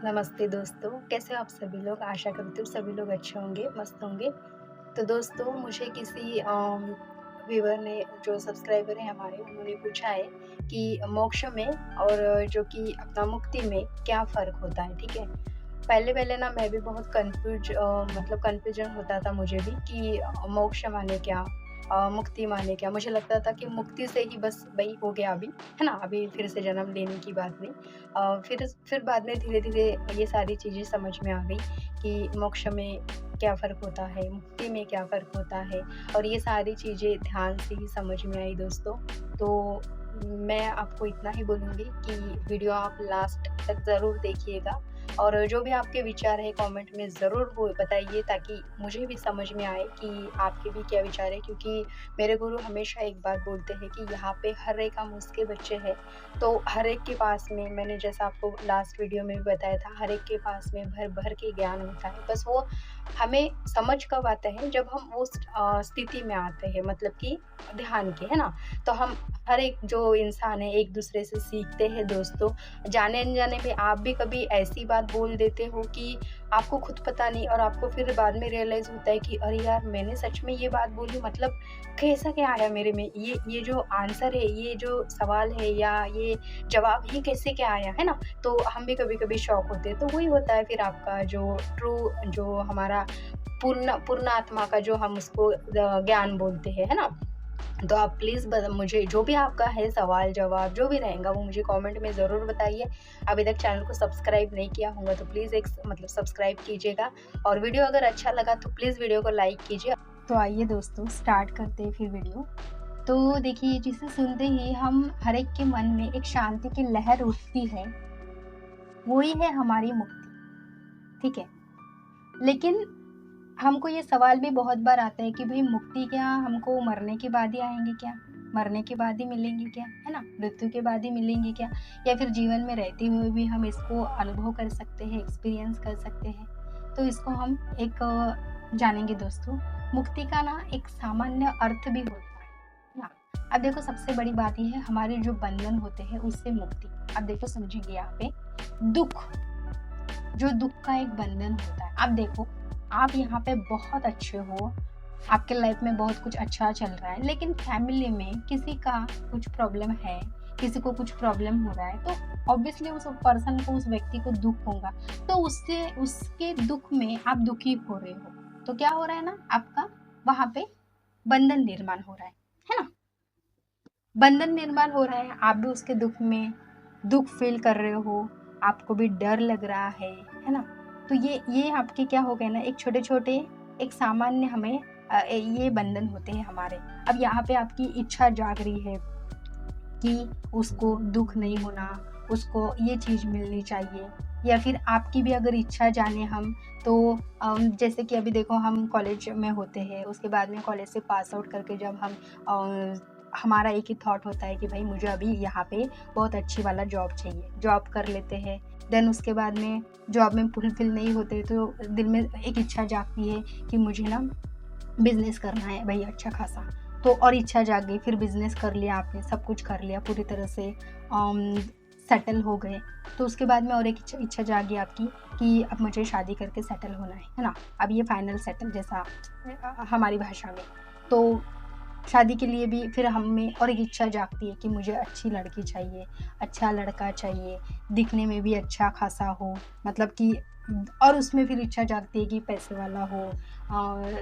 नमस्ते दोस्तों, कैसे हो आप सभी लोग? आशा करती हूँ सभी लोग अच्छे होंगे, मस्त होंगे। तो दोस्तों मुझे किसी व्यूअर ने जो सब्सक्राइबर हैं हमारे उन्होंने पूछा है कि मोक्ष में और जो कि अपना मुक्ति में क्या फ़र्क होता है, ठीक है? पहले-पहले ना मैं भी बहुत मतलब कन्फ्यूजन होता था मुझे भी कि मोक्ष माने क्या? मुक्ति माने क्या? मुझे लगता था कि मुक्ति से ही बस वही हो गया अभी, है ना? अभी फिर से जन्म लेने की बात नहीं। फिर बाद में धीरे-धीरे ये सारी चीज़ें समझ में आ गई कि मोक्ष में क्या फ़र्क होता है, मुक्ति में क्या फ़र्क होता है और ये सारी चीज़ें ध्यान से ही समझ में आई दोस्तों। तो मैं आपको इतना ही बोलूँगी कि वीडियो आप लास्ट तक ज़रूर देखिएगा और जो भी आपके विचार हैं कमेंट में ज़रूर वो बताइए ताकि मुझे भी समझ में आए कि आपके भी क्या विचार है क्योंकि मेरे गुरु हमेशा एक बात बोलते हैं कि यहाँ पे हर एक हम उसके बच्चे हैं तो हर एक के पास में मैंने जैसा आपको लास्ट वीडियो में भी बताया था हर एक के पास में भर भर के ज्ञान होता है बस वो हमें समझ कब आते हैं जब हम उस स्थिति में आते हैं मतलब कि ध्यान के है ना तो हम हर एक जो इंसान है एक दूसरे से सीखते हैं दोस्तों जाने अनजाने में आप भी कभी ऐसी बात बोल देते हो कि आपको खुद पता नहीं और आपको फिर बाद में रियलाइज़ होता है कि अरे यार मैंने सच में ये बात बोली मतलब कैसा क्या आया मेरे में ये जो आंसर है ये जो सवाल है या ये जवाब ही कैसे क्या आया है ना तो हम भी कभी-कभी शॉक होते हैं तो वही होता है फिर आपका जो ट्रू जो हमारा पूर्ण आत्मा का जो हम उसको ज्ञान बोलते हैं है ना तो आप प्लीज़ मुझे जो भी आपका है सवाल-जवाब जो भी रहेगा वो मुझे कमेंट में ज़रूर बताइए। अभी तक चैनल को सब्सक्राइब नहीं किया होगा तो प्लीज़ एक मतलब सब्सक्राइब कीजिएगा और वीडियो अगर अच्छा लगा तो प्लीज़ वीडियो को लाइक कीजिए। तो आइए दोस्तों स्टार्ट करते हैं फिर वीडियो। तो देखिए जिसे सुनते ही हम हर एक के मन में एक शांति की लहर उठती है, वो ही है हमारी मुक्ति, ठीक है? लेकिन हमको ये सवाल भी बहुत बार आता है कि भई मुक्ति क्या हमको मरने के बाद ही आएँगे क्या? मरने के बाद ही मिलेंगी क्या? है ना? मृत्यु के बाद ही मिलेंगी क्या? या फिर जीवन में रहते हुए भी हम इसको अनुभव कर सकते हैं, एक्सपीरियंस कर सकते हैं? तो इसको हम एक जानेंगे दोस्तों। मुक्ति का ना एक सामान्य अर्थ भी होता है ना? अब देखो सबसे बड़ी बात ये है हमारे जो बंधन होते हैं उससे मुक्ति। अब देखो समझिए यहाँ पे दुःख जो दुःख का एक बंधन होता है। अब देखो, आप यहाँ पे बहुत अच्छे हो, आपके लाइफ में बहुत कुछ अच्छा चल रहा है, लेकिन फैमिली में किसी का कुछ प्रॉब्लम है, किसी को कुछ प्रॉब्लम हो रहा है, तो ऑब्वियसली उस पर्सन को, उस व्यक्ति को दुःख होगा। तो उससे उसके दुःख में आप दुखी हो रहे हो। तो क्या हो रहा है ना, आपका वहाँ पे बंधन निर्माण हो रहा है ना? बंधन निर्माण हो रहा है, आप भी उसके दुःख में दुःख फ़ील कर रहे हो, आपको भी डर लग रहा है ना? तो ये आपके क्या हो गए ना एक छोटे-छोटे एक सामान्य हमें ये बंधन होते हैं हमारे। अब यहाँ पे आपकी इच्छा जाग रही है कि उसको दुःख नहीं होना, उसको ये चीज़ मिलनी चाहिए या फिर आपकी भी अगर इच्छा जाने हम तो जैसे कि अभी देखो हम कॉलेज में होते हैं, उसके बाद में कॉलेज से पास आउट करके जब हम हमारा एक ही थॉट होता है कि भाई मुझे अभी यहाँ पे बहुत अच्छी वाला जॉब चाहिए, जॉब कर लेते हैं। देन उसके बाद में जॉब में फुलफ़िल नहीं होते तो दिल में एक इच्छा जागती है कि मुझे ना बिज़नेस करना है भई अच्छा खासा। तो और इच्छा जाग गई, फिर बिज़नेस कर लिया आपने, सब कुछ कर लिया पूरी तरह से सेटल हो गए। तो उसके बाद में और एक इच्छा जागी आपकी कि अब मुझे शादी करके सेटल होना है ना? अब ये फाइनल सेटल जैसा हमारी भाषा में। तो शादी के लिए भी फिर हमें और एक इच्छा जागती है कि मुझे अच्छी लड़की चाहिए, अच्छा लड़का चाहिए, दिखने में भी अच्छा खासा हो, मतलब कि और उसमें फिर इच्छा जागती है कि पैसे वाला हो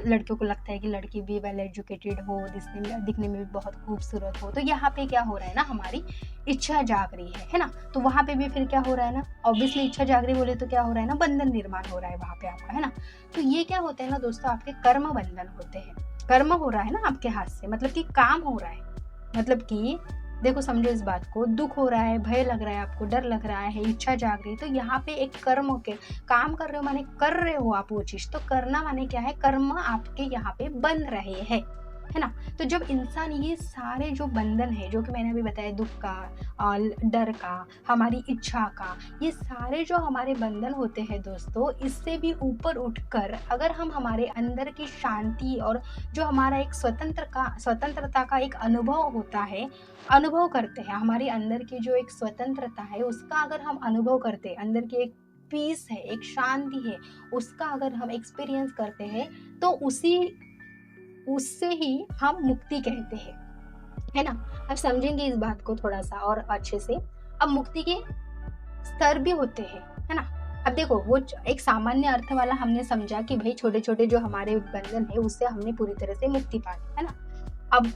लड़कियों को लगता है कि लड़की भी वेल एजुकेटेड हो, दिखने में भी बहुत खूबसूरत हो। तो यहाँ पे क्या हो रहा है ना हमारी इच्छा जाग रही है ना? तो वहाँ पे भी फिर क्या हो रहा है ना ऑब्वियसली इच्छा जाग रही बोले तो क्या हो रहा है ना बंधन निर्माण हो रहा है वहाँ पे आपका, है ना? तो ये क्या होते हैं ना दोस्तों आपके कर्म बंधन होते हैं। कर्म हो रहा है ना आपके हाथ से मतलब कि काम हो रहा है। मतलब कि देखो समझो इस बात को दुःख हो रहा है, भय लग रहा है आपको, डर लग रहा है, इच्छा जाग रही है तो यहाँ पे एक कर्म के काम कर रहे हो माने कर रहे हो आप वो चीज़ तो करना माने क्या है कर्म आपके यहाँ पे बन रहे हैं, है ना? तो जब इंसान ये सारे जो बंधन है जो कि मैंने अभी बताया दुःख का डर का, हमारी इच्छा का, ये सारे जो हमारे बंधन होते हैं दोस्तों इससे भी ऊपर उठकर अगर हम हमारे अंदर की शांति और जो हमारा एक स्वतंत्रता का एक अनुभव होता है, अनुभव करते हैं, हमारे अंदर की जो एक स्वतंत्रता है उसका अगर हम अनुभव करते हैं, अंदर की एक पीस है, एक शांति है, उसका अगर हम एक्सपीरियंस करते हैं तो उससे ही हम मुक्ति कहते हैं, है ना। अब समझेंगे इस बात को थोड़ा सा और अच्छे से। अब मुक्ति के स्तर भी होते हैं, है ना। अब देखो वो एक सामान्य अर्थ वाला हमने समझा कि भाई छोटे छोटे जो हमारे बंधन है उससे हमने पूरी तरह से मुक्ति पा ली, है ना। अब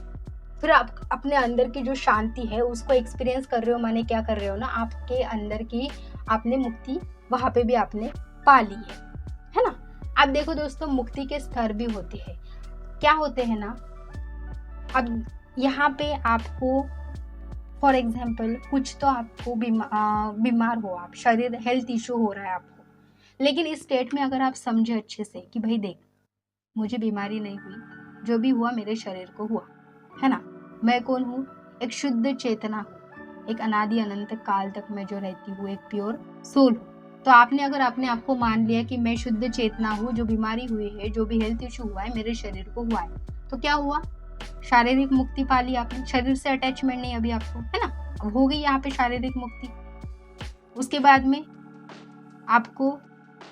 फिर आप अपने अंदर की जो शांति है उसको एक्सपीरियंस कर रहे हो, माने क्या कर रहे हो ना, आपके अंदर की आपने मुक्ति वहां पे भी आपने पा ली है ना। अब देखो दोस्तों, मुक्ति के स्तर भी होते हैं, क्या होते हैं ना। अब यहाँ पे आपको फॉर एग्जाम्पल कुछ तो आपको बीमार हो, आप शरीर हेल्थ इशू हो रहा है आपको, लेकिन इस स्टेट में अगर आप समझे अच्छे से कि भाई देख मुझे बीमारी नहीं हुई, जो भी हुआ मेरे शरीर को हुआ, है ना। मैं कौन हूँ, एक शुद्ध चेतना हूँ, एक अनादि अनंत काल तक मैं जो रहती हूँ, एक प्योर सोल हूँ। तो आपने अगर अपने आप को मान लिया कि मैं शुद्ध चेतना हूँ, जो बीमारी हुई है, जो भी हेल्थ इशू हुआ है मेरे शरीर को हुआ है, तो क्या हुआ, शारीरिक मुक्ति पा ली आपने, शरीर से अटैचमेंट नहीं अभी आपको, है ना। अब हो गई यहाँ पे शारीरिक मुक्ति। उसके बाद में आपको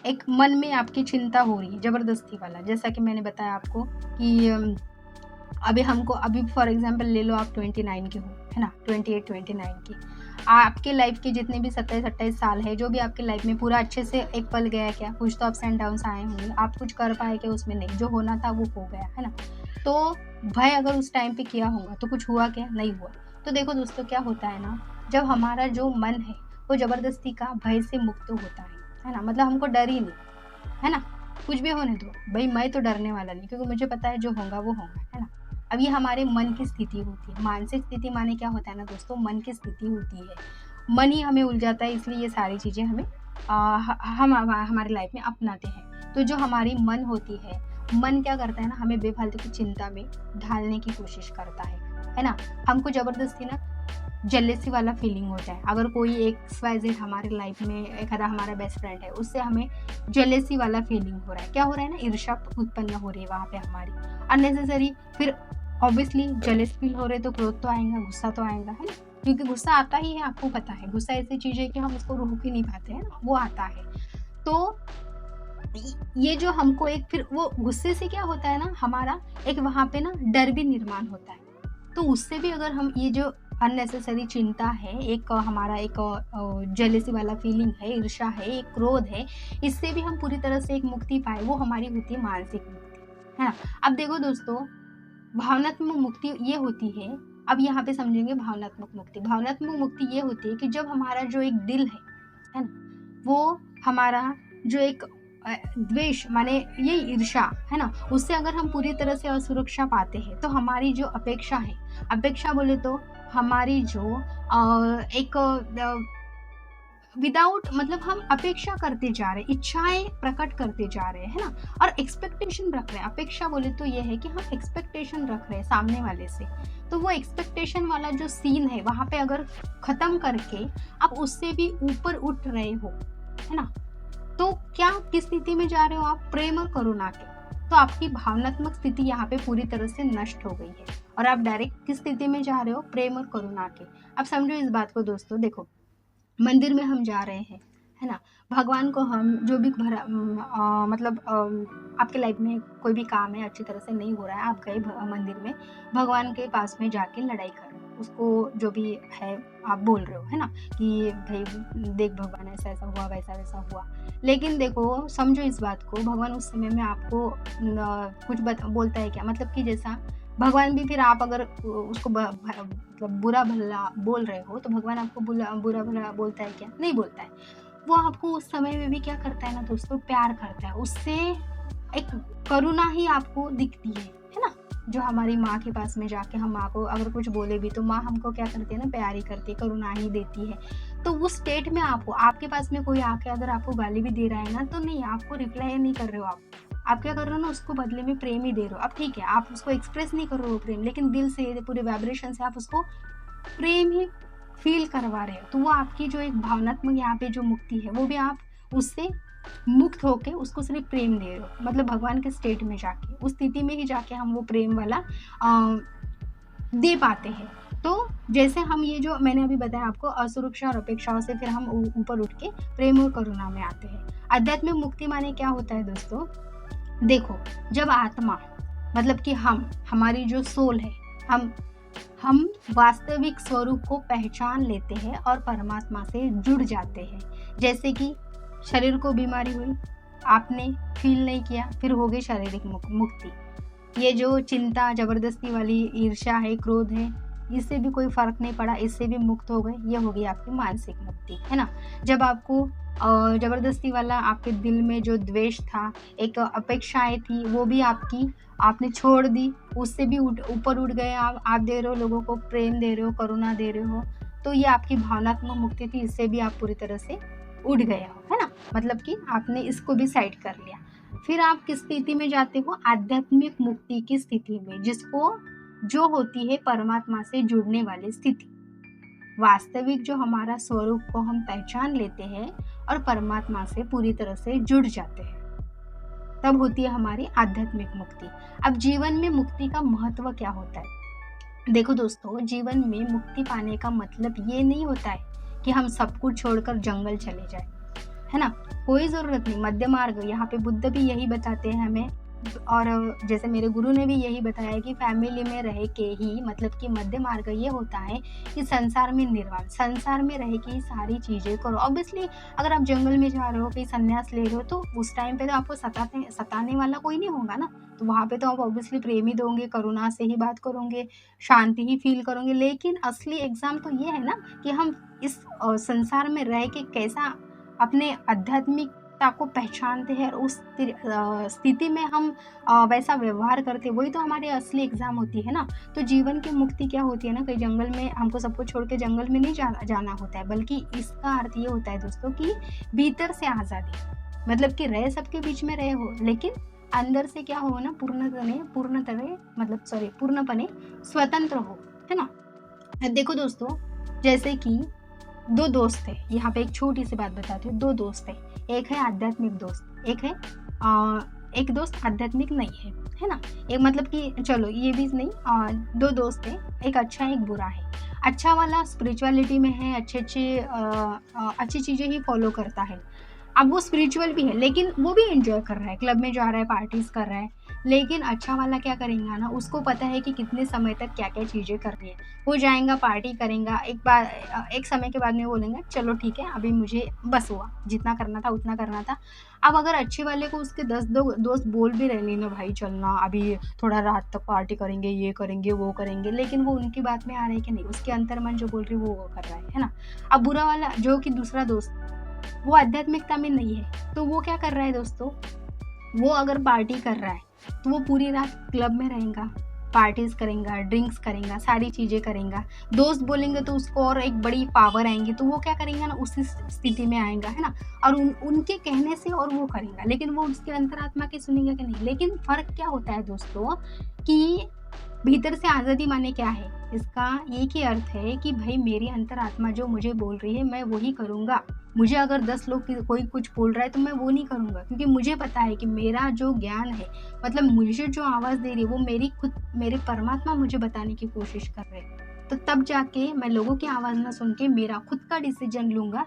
एक मन में आपकी चिंता हो रही है जबरदस्ती वाला, जैसा कि मैंने बताया आपको कि अभी फॉर एग्जांपल ले लो, आप 29 के हो, है ना, 28-29 की, आपके लाइफ के जितने भी 27-28 साल है, जो भी आपके लाइफ में पूरा अच्छे से एक पल गया क्या, कुछ तो अप्स एंड डाउन्स आए होंगे, आप कुछ कर पाए क्या उसमें, नहीं, जो होना था वो हो गया, है ना। तो भय अगर उस टाइम पे किया होगा तो कुछ हुआ क्या, नहीं हुआ। तो देखो दोस्तों क्या होता है ना, जब हमारा जो मन है वो जबरदस्ती का भय से मुक्त होता है ना, मतलब हमको डर ही नहीं, है ना, कुछ भी होने दो भाई, मैं तो डरने वाला नहीं, क्योंकि मुझे पता है जो होगा वो होगा, है ना। अब ये हमारे मन की स्थिति होती है, मानसिक स्थिति माने क्या होता है ना दोस्तों, मन की स्थिति होती है, मन ही हमें उलझाता है, इसलिए ये सारी चीज़ें हमें हम हमारे लाइफ में अपनाते हैं। तो जो हमारी मन होती है, मन क्या करता है ना, हमें बेफालतू की चिंता में ढालने की कोशिश करता है ना। हमको जबरदस्ती ना जेलेसी वाला फीलिंग होता है, अगर कोई XYZ हमारे लाइफ में एक आधा हमारा बेस्ट फ्रेंड है, उससे हमें जेलेसी वाला फीलिंग हो रहा है, क्या हो रहा है ना, ईर्ष्या उत्पन्न हो रही है वहाँ पे हमारी अननेसेसरी। फिर ऑब्वियसली जेलेस फील हो रहे तो क्रोध तो आएगा, गुस्सा तो आएगा, है ना, क्योंकि गुस्सा आता ही है, आपको पता है गुस्सा ऐसी चीज़ है कि हम उसको रोक ही नहीं पाते हैं ना, वो आता है। तो ये जो हमको एक फिर वो गुस्से से क्या होता है ना, हमारा एक वहाँ पे ना डर भी निर्माण होता है। तो उससे भी अगर हम ये जो अननेसेसरी चिंता है, एक हमारा एक जेलेसी वाला फीलिंग है, ईर्ष्या है, एक क्रोध है, इससे भी हम पूरी तरह से एक मुक्ति पाए, वो हमारी होती है मानसिक मुक्ति, है ना। अब देखो दोस्तों, भावनात्मक मुक्ति ये होती है, अब यहाँ पे समझेंगे भावनात्मक मुक्ति। भावनात्मक मुक्ति ये होती है कि जब हमारा जो एक दिल है ना, वो हमारा जो एक द्वेष माने ये ईर्ष्या है ना, उससे अगर हम पूरी तरह से असुरक्षा पाते हैं, तो हमारी जो अपेक्षा है, अपेक्षा बोले तो हमारी जो एक विदाउट मतलब हम अपेक्षा करते जा रहे हैं, इच्छाएं प्रकट करते जा रहे हैं, है ना, और एक्सपेक्टेशन रख रहे हैं। अपेक्षा बोले तो ये है कि हम एक्सपेक्टेशन रख रहे हैं सामने वाले से, तो वो एक्सपेक्टेशन वाला जो सीन है वहां पे अगर खत्म करके आप उससे भी ऊपर उठ रहे हो, है ना, तो क्या किस स्थिति में जा रहे हो आप, प्रेम और करुणा के। तो आपकी भावनात्मक स्थिति यहाँ पे पूरी तरह से नष्ट हो गई है और आप डायरेक्ट किस स्थिति में जा रहे हो, प्रेम और करुणा के। अब समझो इस बात को दोस्तों, देखो मंदिर में हम जा रहे हैं, है ना, भगवान को हम जो भी मतलब आपके लाइफ में कोई भी काम है अच्छी तरह से नहीं हो रहा है, आप गए मंदिर में, भगवान के पास में जाके लड़ाई कर रहे हो, उसको जो भी है आप बोल रहे हो, है ना, कि भाई देख भगवान ऐसा ऐसा हुआ, वैसा वैसा हुआ। लेकिन देखो समझो इस बात को, भगवान उस समय में आपको कुछ बोलता है क्या, मतलब कि जैसा भगवान भी फिर आप अगर उसको मतलब बुरा भला बोल रहे हो, तो भगवान आपको बुरा भला बोलता है क्या, नहीं बोलता है। वो आपको उस समय में भी क्या करता है ना दोस्तों, प्यार करता है, उससे एक करुणा ही आपको दिखती है ना। जो हमारी माँ के पास में जाके हम माँ को अगर कुछ बोले भी तो माँ हमको क्या करती है ना, प्यार ही करती है, करुणा ही देती है। तो उस स्टेट में आपके पास में कोई आके अगर आपको गाली भी दे रहा है ना, तो नहीं, आपको रिप्लाई नहीं कर रहे हो, आप क्या कर रहे हो ना, उसको बदले में प्रेम ही दे रहे हो। अब ठीक है, आप उसको एक्सप्रेस नहीं कर रहे हो प्रेम, लेकिन दिल से पूरे वाइब्रेशन से आप उसको प्रेम ही फील करवा रहे हो। तो वो आपकी जो एक भावनात्मक यहाँ पे जो मुक्ति है, वो भी आप उससे मुक्त होके उसको सिर्फ प्रेम दे रहे हो, मतलब भगवान के स्टेट में जाके, उस स्थिति में ही जाके हम वो प्रेम वाला दे पाते हैं। तो जैसे हम ये जो मैंने अभी बताया आपको असुरक्षा और अपेक्षाओं से फिर हम ऊपर उठ के प्रेम और करुणा में आते हैं। आध्यात्मिक मुक्ति माने क्या होता है दोस्तों? देखो, जब आत्मा मतलब कि हमारी जो सोल है, हम वास्तविक स्वरूप को पहचान लेते हैं और परमात्मा से जुड़ जाते हैं। जैसे कि शरीर को बीमारी हुई, आपने फील नहीं किया, फिर हो गई शारीरिक मुक्ति। ये जो चिंता, जबरदस्ती वाली ईर्ष्या है, क्रोध है, इससे भी कोई फर्क नहीं पड़ा, इससे भी मुक्त हो गए, ये हो गई आपकी मानसिक मुक्ति, है ना। जब आपको जबरदस्ती वाला आपके दिल में जो द्वेष था, एक अपेक्षाएं थी, वो भी आपने छोड़ दी, उससे भी ऊपर उठ गए आप दे रहे हो लोगों को प्रेम, दे रहे हो करुणा, दे रहे हो, तो ये आपकी भावनात्मक मुक्ति थी, इससे भी आप पूरी तरह से उठ गए हो, है ना। मतलब कि आपने इसको भी साइड कर लिया। फिर आप किस स्थिति में जाते हो? आध्यात्मिक मुक्ति की स्थिति में, जो होती है परमात्मा से जुड़ने वाली स्थिति। वास्तविक जो हमारा स्वरूप को हम पहचान लेते हैं और परमात्मा से पूरी तरह से जुड़ जाते हैं, तब होती है हमारी आध्यात्मिक मुक्ति। अब जीवन में मुक्ति का महत्व क्या होता है? देखो दोस्तों, जीवन में मुक्ति पाने का मतलब ये नहीं होता है कि हम सब कुछ छोड़कर जंगल चले जाए, है ना। कोई जरूरत नहीं। मध्य मार्ग, यहाँ पे बुद्ध भी यही बताते हैं हमें, और जैसे मेरे गुरु ने भी यही बताया कि फैमिली में रह के ही, मतलब कि मध्य मार्ग ये होता है कि संसार में निर्वाण, संसार में रह के ही सारी चीज़ें करो। ऑब्वियसली अगर आप जंगल में जा रहे हो, कहीं संन्यास ले रहे हो, तो उस टाइम पे तो आपको सताने वाला कोई नहीं होगा ना, तो वहाँ पे तो आप ऑब्वियसली प्रेम ही दोगे, करुणा से ही बात करोगे, शांति ही फील करोगे। लेकिन असली एग्जाम तो ये है ना कि हम इस संसार में रह के कैसा अपने आध्यात्मिकता को पहचानते हैं और उस स्थिति में हम वैसा व्यवहार करते हैं, वही तो हमारी असली एग्जाम होती है ना। तो जीवन की मुक्ति क्या होती है ना, कहीं जंगल में हमको सबको छोड़ के जंगल में नहीं जाना होता है, बल्कि इसका अर्थ ये होता है दोस्तों कि भीतर से आज़ादी, मतलब कि रहे सबके बीच में रहे हो, लेकिन अंदर से क्या हो ना, पूर्णपने स्वतंत्र हो, है ना। देखो दोस्तों, जैसे कि दो दोस्त थे, यहाँ पे एक छोटी सी बात बताती हूँ। दो दोस्त थे, एक है आध्यात्मिक दोस्त, एक दोस्त आध्यात्मिक नहीं है ना। एक मतलब कि चलो ये भी नहीं, दो दोस्त थे, एक अच्छा है एक बुरा है। अच्छा वाला स्पिरिचुअलिटी में है, अच्छी चीज़ें ही फॉलो करता है। अब वो स्पिरिचुअल भी है, लेकिन वो भी एंजॉय कर रहा है, क्लब में जा रहा है, पार्टीज कर रहा है। लेकिन अच्छा वाला क्या करेगा ना, उसको पता है कि कितने समय तक क्या क्या चीज़ें करनी है। वो जाएगा, पार्टी करेगा, एक समय के बाद में बोलेंगे चलो ठीक है, अभी मुझे बस हुआ, जितना करना था उतना करना था। अब अगर अच्छे वाले को उसके 10 दोस्त बोल भी रहे, नहीं ना भाई चलना, अभी थोड़ा रात तक पार्टी करेंगे, ये करेंगे वो करेंगे, लेकिन वो उनकी बात में आ रहा है कि नहीं, उसके अंतर्मन जो बोल रही है वो कर रहा है ना। अब बुरा वाला जो कि दूसरा दोस्त, वो आध्यात्मिकता में नहीं है, तो वो क्या कर रहा है दोस्तों, वो अगर पार्टी कर रहा है तो वो पूरी रात क्लब में रहेगा, पार्टीज करेगा, ड्रिंक्स करेगा, सारी चीज़ें करेगा। दोस्त बोलेंगे तो उसको और एक बड़ी पावर आएंगी, तो वो क्या करेगा ना, उसी स्थिति में आएगा, है ना। और उनके कहने से और वो करेगा, लेकिन वो उसके अंतरात्मा की सुनेगा कि नहीं। लेकिन फ़र्क क्या होता है दोस्तों कि भीतर से आज़ादी माने क्या है, इसका एक ही अर्थ है कि भाई मेरी अंतरात्मा जो मुझे बोल रही है मैं वही करूँगा। मुझे अगर 10 लोग कोई कुछ बोल रहा है तो मैं वो नहीं करूँगा, क्योंकि मुझे पता है कि मेरा जो ज्ञान है, मतलब मुझे जो आवाज़ दे रही है, वो मेरे परमात्मा मुझे बताने की कोशिश कर रहे हैं। तो तब जाके मैं लोगों की आवाज़ ना सुन के मेरा खुद का डिसीजन लूँगा,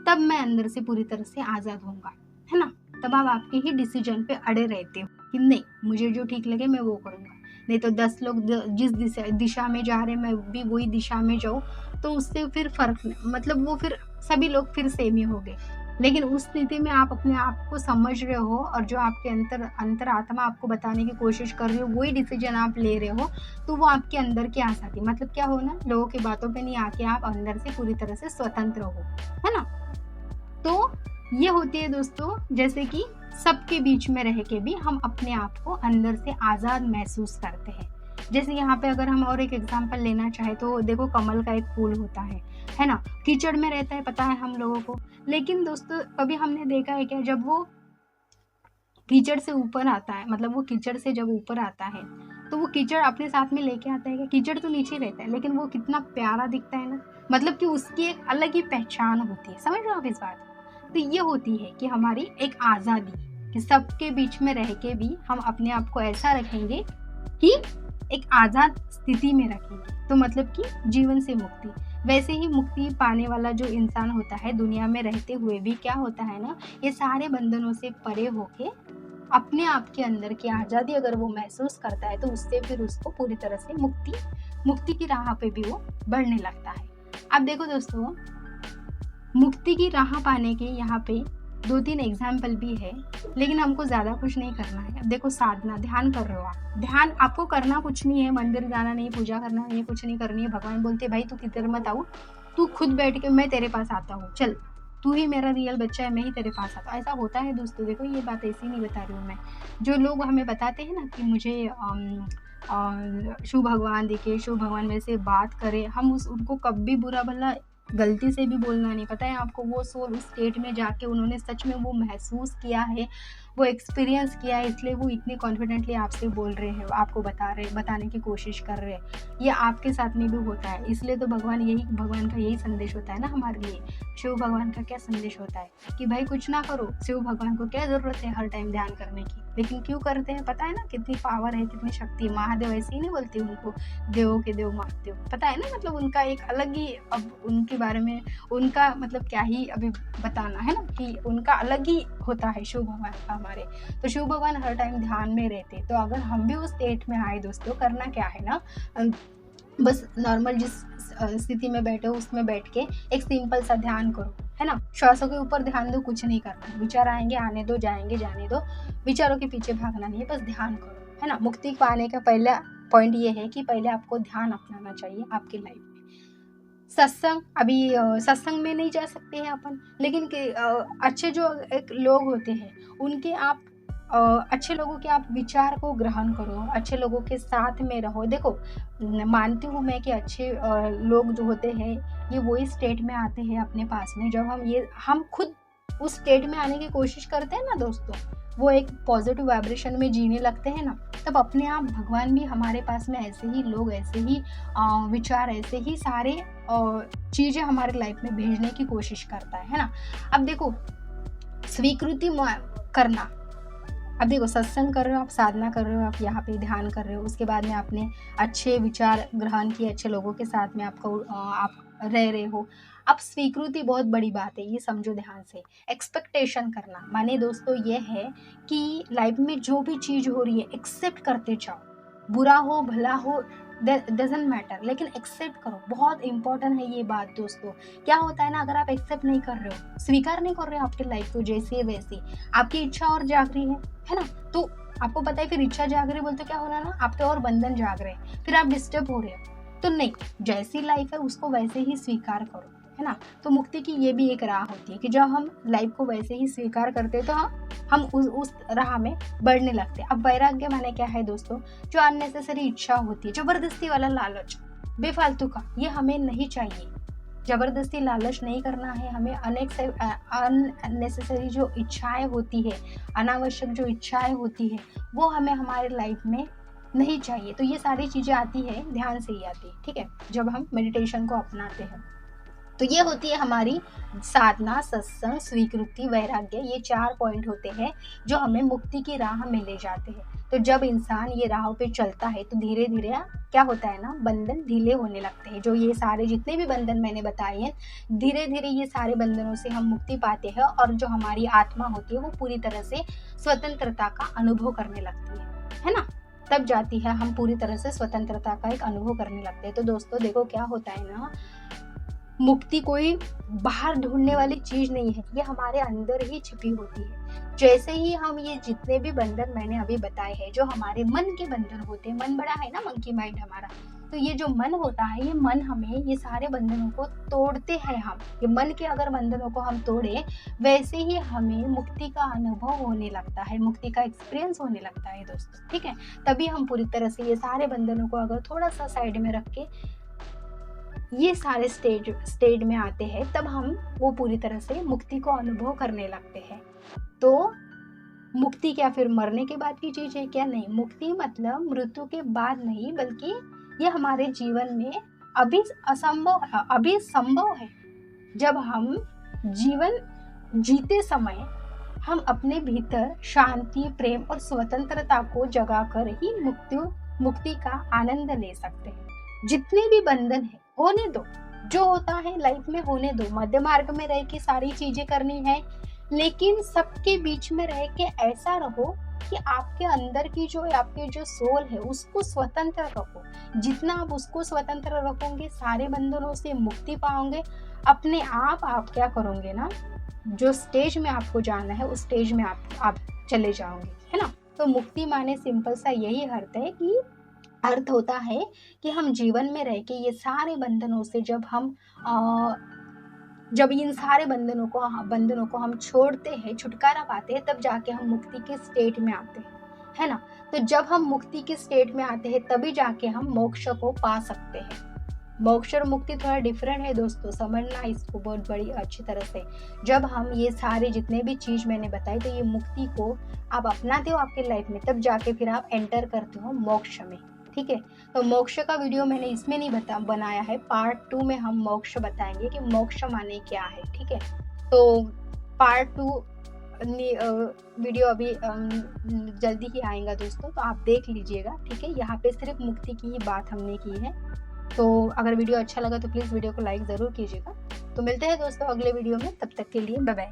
तब मैं अंदर से पूरी तरह से आज़ाद होऊंगा, है ना। तब आप आपके ही डिसीजन पे अड़े रहते हो कि नहीं, मुझे जो ठीक लगे मैं वो करूँगा, नहीं तो 10 लोग जिस दिशा में जा रहे हैं मैं भी वही दिशा में जाऊँ, तो उससे फिर फ़र्क मतलब वो फिर सभी लोग फिर सेम ही हो गए। लेकिन उस स्थिति में आप अपने आप को समझ रहे हो और जो आपके अंतरात्मा आपको बताने की कोशिश कर रही हो वही डिसीजन आप ले रहे हो, तो वो आपके अंदर की आज़ादी, मतलब क्या हो ना, लोगों की बातों पे नहीं आके आप अंदर से पूरी तरह से स्वतंत्र हो, है ना। तो ये होती है दोस्तों, जैसे कि सबके बीच में रह के भी हम अपने आप को अंदर से आज़ाद महसूस करते हैं। जैसे यहाँ पे अगर हम और एक एग्जांपल लेना चाहे तो देखो, कमल का एक फूल होता है ना, कीचड़ में रहता है, पता है हम लोगों को। लेकिन दोस्तों कभी हमने देखा है क्या, जब वो कीचड़ से ऊपर आता है, मतलब वो कीचड़ से जब ऊपर आता है तो वो कीचड़ अपने साथ में लेके आता है क्या? कीचड़ तो नीचे रहता है, लेकिन वो कितना प्यारा दिखता है ना, मतलब कि उसकी एक अलग ही पहचान होती है। समझ रहे हो आप इस बात? तो ये होती है कि हमारी एक आज़ादी, कि सबके बीच में रह के भी हम अपने आप को ऐसा रखेंगे कि एक आज़ाद स्थिति में रखेंगे, तो मतलब कि जीवन से मुक्ति। वैसे ही मुक्ति पाने वाला जो इंसान होता है दुनिया में रहते हुए भी क्या होता है ना, ये सारे बंधनों से परे होके अपने आप के अंदर की आज़ादी अगर वो महसूस करता है, तो उससे फिर उसको पूरी तरह से मुक्ति की राह पे भी वो बढ़ने लगता है। अब देखो दोस्तों, मुक्ति की राह पाने के यहाँ पे 2-3 एग्जाम्पल भी है, लेकिन हमको ज़्यादा कुछ नहीं करना है। अब देखो, साधना, ध्यान कर रहे हो आप, ध्यान आपको करना कुछ नहीं है, मंदिर जाना नहीं, पूजा करना नहीं, कुछ नहीं करनी है। भगवान बोलते भाई तू किधर मत आओ, तू खुद बैठ के मैं तेरे पास आता हूँ, चल तू ही मेरा रियल बच्चा है, मैं ही तेरे पास आता हूँ। ऐसा होता है दोस्तों। देखो, ये बात ऐसी नहीं बता रही हूँ मैं। जो लोग हमें बताते हैं ना कि मुझे शिव भगवान दिखे, शिव भगवान मेरे से बात करे, हम उनको कभी बुरा भला गलती से भी बोलना नहीं। पता है आपको, वो सोल उस स्टेट में जाके उन्होंने सच में वो महसूस किया है, वो एक्सपीरियंस किया है, इसलिए वो इतने कॉन्फिडेंटली आपसे बोल रहे हैं, आपको बताने की कोशिश कर रहे हैं। ये आपके साथ में भी होता है। इसलिए तो भगवान का यही संदेश होता है ना हमारे लिए। शिव भगवान का क्या संदेश होता है कि भाई कुछ ना करो। शिव भगवान को क्या ज़रूरत है हर टाइम ध्यान करने की, लेकिन क्यों करते हैं पता है ना, कितनी पावर है, कितनी शक्ति है। महादेव ऐसे ही नहीं बोलते उनको, देवों के देव महादेव, पता है ना, मतलब उनका एक अलग ही, अब उनके बारे में उनका मतलब क्या ही अभी बताना है ना, कि उनका अलग ही होता है शिव भगवान का हमारे। तो शिव भगवान हर टाइम ध्यान में रहते। तो अगर हम भी उस स्टेट में आए दोस्तों, करना क्या है ना, बस नॉर्मल जिस स्थिति में बैठे हो उसमें बैठ के एक सिंपल सा ध्यान करो, है ना। श्वासों के ऊपर ध्यान दो, कुछ नहीं करना। विचार आएंगे आने दो, जाएंगे जाने दो, विचारों के पीछे भागना नहीं है, बस ध्यान करो, है ना। मुक्ति पाने का पहला पॉइंट ये है कि पहले आपको ध्यान अपनाना चाहिए आपकी लाइफ में। सत्संग, अभी सत्संग में नहीं जा सकते हैं अपन, लेकिन अच्छे जो एक लोग होते हैं उनके आप अच्छे लोगों के आप विचार को ग्रहण करो, अच्छे लोगों के साथ में रहो। देखो, मानती हूँ मैं कि अच्छे लोग जो होते हैं ये वही स्टेट में आते हैं अपने पास में, जब हम खुद उस स्टेट में आने की कोशिश करते हैं ना दोस्तों, वो एक पॉजिटिव वाइब्रेशन में जीने लगते हैं ना, तब अपने आप भगवान भी हमारे पास में ऐसे ही लोग, ऐसे ही विचार, ऐसे ही सारे चीज़ें हमारे लाइफ में भेजने की कोशिश करता है ना। अब देखो, स्वीकृति करना, अब देखो सत्संग कर रहे हो आप, साधना कर रहे हो आप, यहाँ पे ध्यान कर रहे हो, उसके बाद में आपने अच्छे विचार ग्रहण किए, अच्छे लोगों के साथ में आप रह रहे हो। अब स्वीकृति बहुत बड़ी बात है, ये समझो ध्यान से। एक्सपेक्टेशन करना माने दोस्तों ये है कि लाइफ में जो भी चीज़ हो रही है एक्सेप्ट करते जाओ, बुरा हो भला हो डजेंट मैटर, लेकिन एक्सेप्ट करो। बहुत इंपॉर्टेंट है ये बात दोस्तों। क्या होता है ना, अगर आप एक्सेप्ट नहीं कर रहे हो, स्वीकार नहीं कर रहे हो आपकी लाइफ को जैसी है वैसी, आपकी इच्छा और जाग रही है ना, तो आपको पता है फिर इच्छा जाग रही, बोलते क्या हो रहा है ना, आपके और बंधन जाग रहे हैं, फिर आप डिस्टर्ब हो रहे हो। तो नहीं, जैसी लाइफ है उसको वैसे ही स्वीकार करो, है ना। तो मुक्ति की ये भी एक राह होती है कि जब हम लाइफ को वैसे ही स्वीकार करते हैं तो हम उस राह में बढ़ने लगते हैं। अब वैराग्य माने क्या है दोस्तों, जो अननेसेसरी इच्छा होती है, जबरदस्ती वाला लालच, बेफालतू का, ये हमें नहीं चाहिए। जबरदस्ती लालच नहीं करना है हमें। अननेसेसरी जो इच्छाएं होती है, अनावश्यक जो इच्छाएं होती है, वो हमें हमारे लाइफ में नहीं चाहिए। तो ये सारी चीज़ें आती है ध्यान से ही आती है, ठीक है, जब हम मेडिटेशन को अपनाते हैं। तो ये होती है हमारी साधना, सत्संग, स्वीकृति, वैराग्य, ये 4 पॉइंट होते हैं जो हमें मुक्ति की राह में ले जाते हैं। तो जब इंसान ये राह पे चलता है तो धीरे धीरे क्या होता है ना, बंधन ढीले होने लगते हैं। जो ये सारे जितने भी बंधन मैंने बताए हैं, धीरे धीरे ये सारे बंधनों से हम मुक्ति पाते हैं, और जो हमारी आत्मा होती है वो पूरी तरह से स्वतंत्रता का अनुभव करने लगती है ना। तब जाती है हम पूरी तरह से स्वतंत्रता का एक अनुभव करने लगते हैं। तो दोस्तों देखो क्या होता है ना, मुक्ति कोई बाहर ढूंढने वाली चीज नहीं है, ये हमारे अंदर ही छिपी होती है। जैसे ही हम ये जितने भी बंधन मैंने अभी बताए हैं, जो हमारे मन के बंधन होते हैं, मन बड़ा है ना, मंकी माइंड हमारा, तो ये जो मन होता है, ये मन हमें ये सारे बंधनों को तोड़ते हैं। हम ये मन के अगर बंधनों को हम तोड़े, वैसे ही हमें मुक्ति का अनुभव होने लगता है, मुक्ति का एक्सपीरियंस होने लगता है दोस्तों, ठीक है। तभी हम पूरी तरह से ये सारे बंधनों को अगर थोड़ा सा साइड में रख के ये सारे स्टेज में आते हैं, तब हम वो पूरी तरह से मुक्ति को अनुभव करने लगते हैं। तो मुक्ति क्या फिर मरने के बाद की चीज है क्या? नहीं, मुक्ति मतलब मृत्यु के बाद नहीं, बल्कि ये हमारे जीवन में अभी संभव है। जब हम जीवन जीते समय हम अपने भीतर शांति, प्रेम और स्वतंत्रता को जगाकर ही मुक्ति का आनंद ले सकते हैं। जितने भी बंधन है होने दो, जो होता है लाइफ में होने दो। मध्य मार्ग में रह के सारी चीजें करनी है, लेकिन सबके बीच में रह के ऐसा रहो कि आपके अंदर की जो आपके जो सोल है उसको स्वतंत्र रखो। जितना आप उसको स्वतंत्र रखोगे सारे बंधनों से मुक्ति पाओगे। अपने आप क्या करोगे ना, जो स्टेज में आपको जाना है उस स्टेज में आप चले जाओगे, है ना। तो मुक्ति माने सिंपल सा यही अर्थ है कि अर्थ होता है कि हम जीवन में रह के ये सारे बंधनों से जब इन सारे बंधनों को हम छोड़ते हैं, छुटकारा पाते हैं, तब जाके हम मुक्ति के स्टेट में आते हैं, है ना। तो जब हम मुक्ति के स्टेट में आते हैं तभी जाके हम मोक्ष को पा सकते हैं। मोक्ष और मुक्ति थोड़ा डिफरेंट है दोस्तों, समझना इसको बहुत बड़ी अच्छी तरह से। जब हम ये सारे जितने भी चीज मैंने बताई, तो ये मुक्ति को आप अपनाते हो आपके लाइफ में, तब जाके फिर आप एंटर करते हो मोक्ष में, ठीक है। तो मोक्ष का वीडियो मैंने इसमें नहीं बनाया है, पार्ट 2 में हम मोक्ष बताएंगे कि मोक्ष माने क्या है, ठीक है। तो पार्ट 2 वीडियो अभी जल्दी ही आएगा दोस्तों, तो आप देख लीजिएगा, ठीक है। यहाँ पे सिर्फ मुक्ति की ही बात हमने की है। तो अगर वीडियो अच्छा लगा तो प्लीज़ वीडियो को लाइक ज़रूर कीजिएगा। तो मिलते हैं दोस्तों अगले वीडियो में, तब तक के लिए बाय बाय।